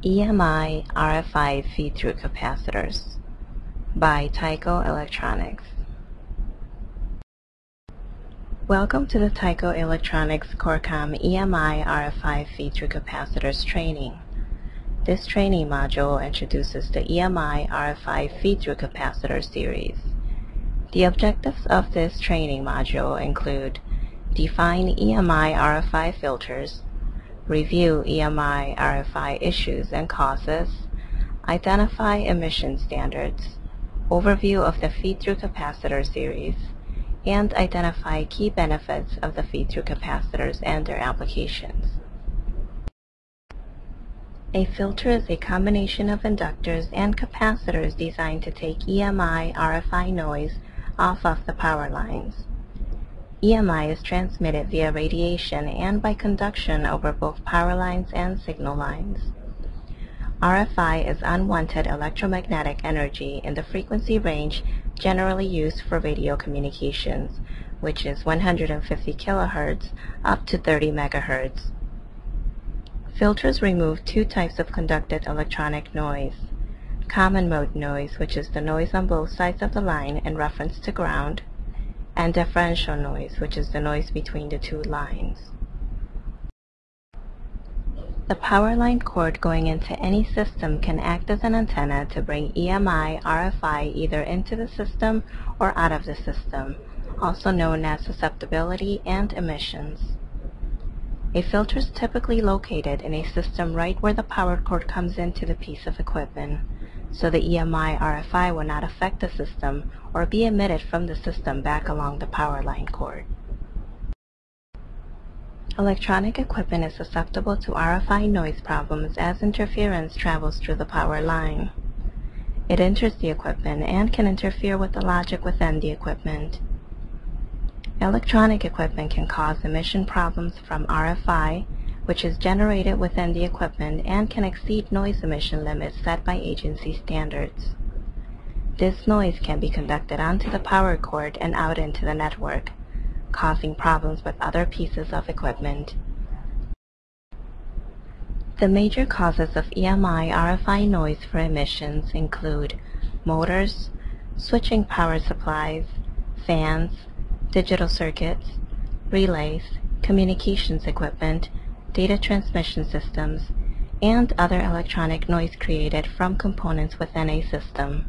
EMI RFI Feedthrough Capacitors by Tyco Electronics. Welcome to the Tyco Electronics Corecom EMI RFI Feedthrough Capacitors training. This training module introduces the EMI RFI Feedthrough Capacitor series. The objectives of this training module include define EMI RFI filters, review EMI RFI issues and causes, identify emission standards, overview of the Feedthrough Capacitor series, and identify key benefits of the Feedthrough capacitors and their applications. A filter is a combination of inductors and capacitors designed to take EMI RFI noise off of the power lines. EMI is transmitted via radiation and by conduction over both power lines and signal lines. RFI is unwanted electromagnetic energy in the frequency range generally used for radio communications, which is 150 kHz up to 30 MHz. Filters remove two types of conducted electronic noise: common mode noise, which is the noise on both sides of the line in reference to ground, and differential noise, which is the noise between the two lines. The power line cord going into any system can act as an antenna to bring EMI RFI either into the system or out of the system, also known as susceptibility and emissions. A filter is typically located in a system right where the power cord comes into the piece of equipment, so the EMI RFI will not affect the system or be emitted from the system back along the power line cord. Electronic equipment is susceptible to RFI noise problems as interference travels through the power line. It enters the equipment and can interfere with the logic within the equipment. Electronic equipment can cause emission problems from RFI, which is generated within the equipment and can exceed noise emission limits set by agency standards. This noise can be conducted onto the power cord and out into the network, causing problems with other pieces of equipment. The major causes of EMI RFI noise for emissions include motors, switching power supplies, fans, digital circuits, relays, communications equipment, data transmission systems, and other electronic noise created from components within a system.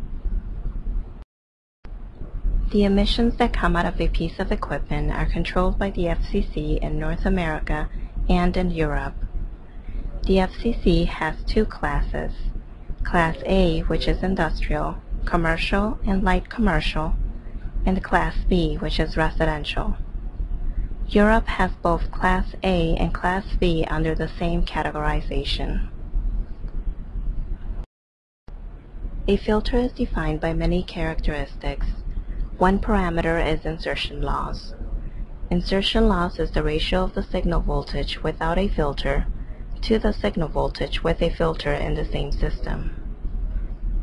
The emissions that come out of a piece of equipment are controlled by the FCC in North America and in Europe. The FCC has two classes: Class A, which is industrial, commercial, and light commercial, and Class B, which is residential. Europe has both Class A and Class B under the same categorization. A filter is defined by many characteristics. One parameter is insertion loss. Insertion loss is the ratio of the signal voltage without a filter to the signal voltage with a filter in the same system.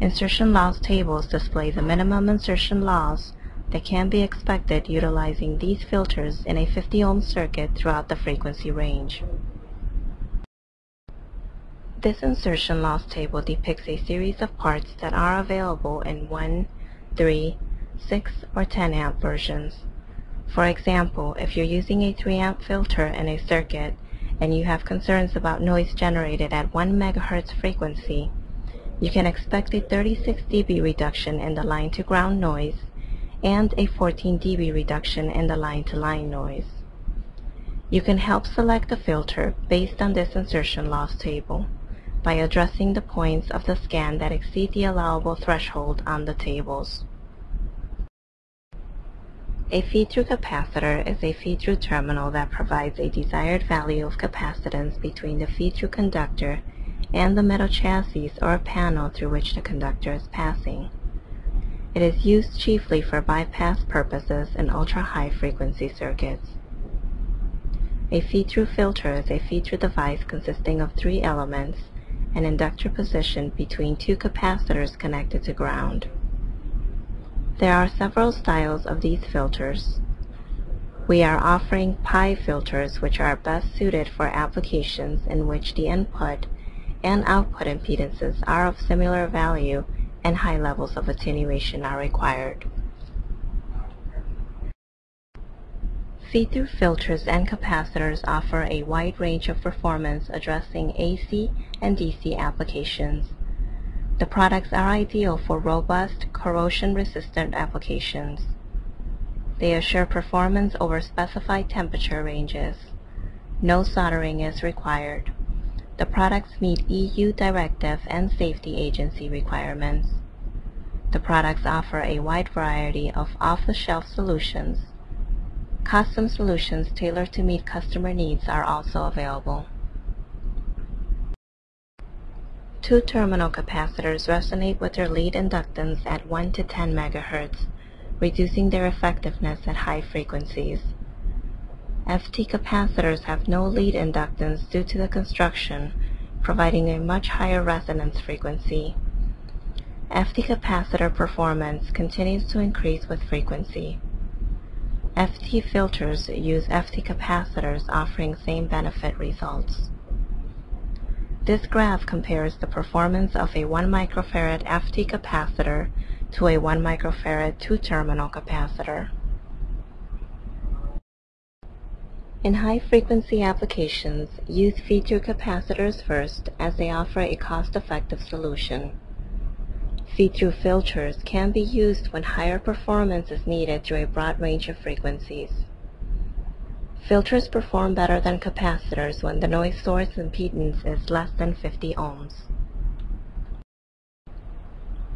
Insertion loss tables display the minimum insertion loss that can be expected utilizing these filters in a 50 ohm circuit throughout the frequency range. This insertion loss table depicts a series of parts that are available in 1, 3, 6, or 10 amp versions. For example, if you're using a 3 amp filter in a circuit and you have concerns about noise generated at 1 MHz frequency, you can expect a 36 dB reduction in the line to ground noise and a 14 dB reduction in the line-to-line noise. You can help select a filter based on this insertion loss table by addressing the points of the scan that exceed the allowable threshold on the tables. A feed-through capacitor is a feed-through terminal that provides a desired value of capacitance between the feed-through conductor and the metal chassis or panel through which the conductor is passing. It is used chiefly for bypass purposes in ultra-high frequency circuits. A feed-through filter is a feed-through device consisting of 3 elements: an inductor positioned between 2 capacitors connected to ground. There are several styles of these filters. We are offering pi filters, which are best suited for applications in which the input and output impedances are of similar value and high levels of attenuation are required. Feedthrough filters and capacitors offer a wide range of performance addressing AC and DC applications. The products are ideal for robust, corrosion-resistant applications. They assure performance over specified temperature ranges. No soldering is required. The products meet EU directive and safety agency requirements. The products offer a wide variety of off-the-shelf solutions. Custom solutions tailored to meet customer needs are also available. Two-terminal capacitors resonate with their lead inductance at 1 to 10 MHz, reducing their effectiveness at high frequencies. FT capacitors have no lead inductance due to the construction, providing a much higher resonance frequency. FT capacitor performance continues to increase with frequency. FT filters use FT capacitors offering same benefit results. This graph compares the performance of a 1 microfarad FT capacitor to a 1 microfarad two-terminal capacitor. In high-frequency applications, use Feedthrough capacitors first as they offer a cost-effective solution. Feedthrough filters can be used when higher performance is needed through a broad range of frequencies. Filters perform better than capacitors when the noise source impedance is less than 50 ohms.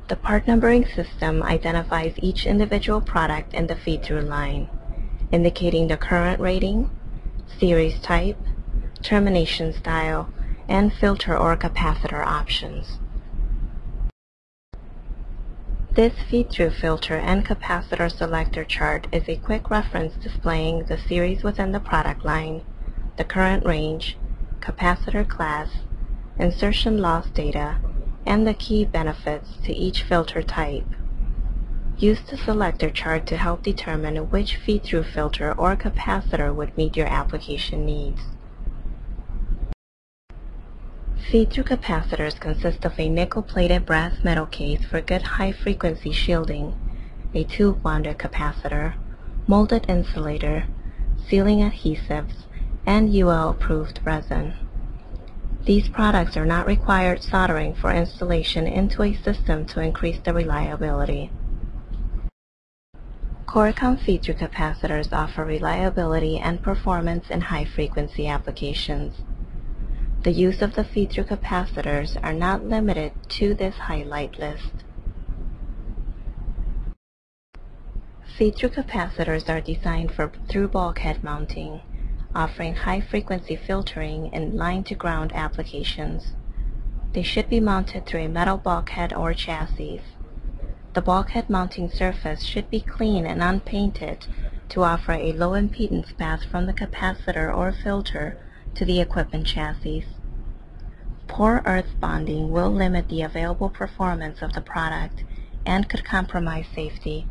The part numbering system identifies each individual product in the feed-through line, indicating the current rating, series type, termination style, and filter or capacitor options. This feed-through filter and capacitor selector chart is a quick reference displaying the series within the product line, the current range, capacitor class, insertion loss data, and the key benefits to each filter type. Use the selector chart to help determine which feed-through filter or capacitor would meet your application needs. Feed-through capacitors consist of a nickel-plated brass metal case for good high-frequency shielding, a tube-bonded capacitor, molded insulator, sealing adhesives, and UL-approved resin. These products are not required soldering for installation into a system to increase the reliability. Coricom feed-through capacitors offer reliability and performance in high-frequency applications. The use of the feed-through capacitors are not limited to this highlight list. Feed-through capacitors are designed for through bulkhead mounting, offering high-frequency filtering in line-to-ground applications. They should be mounted through a metal bulkhead or chassis. The bulkhead mounting surface should be clean and unpainted to offer a low impedance path from the capacitor or filter to the equipment chassis. Poor earth bonding will limit the available performance of the product and could compromise safety.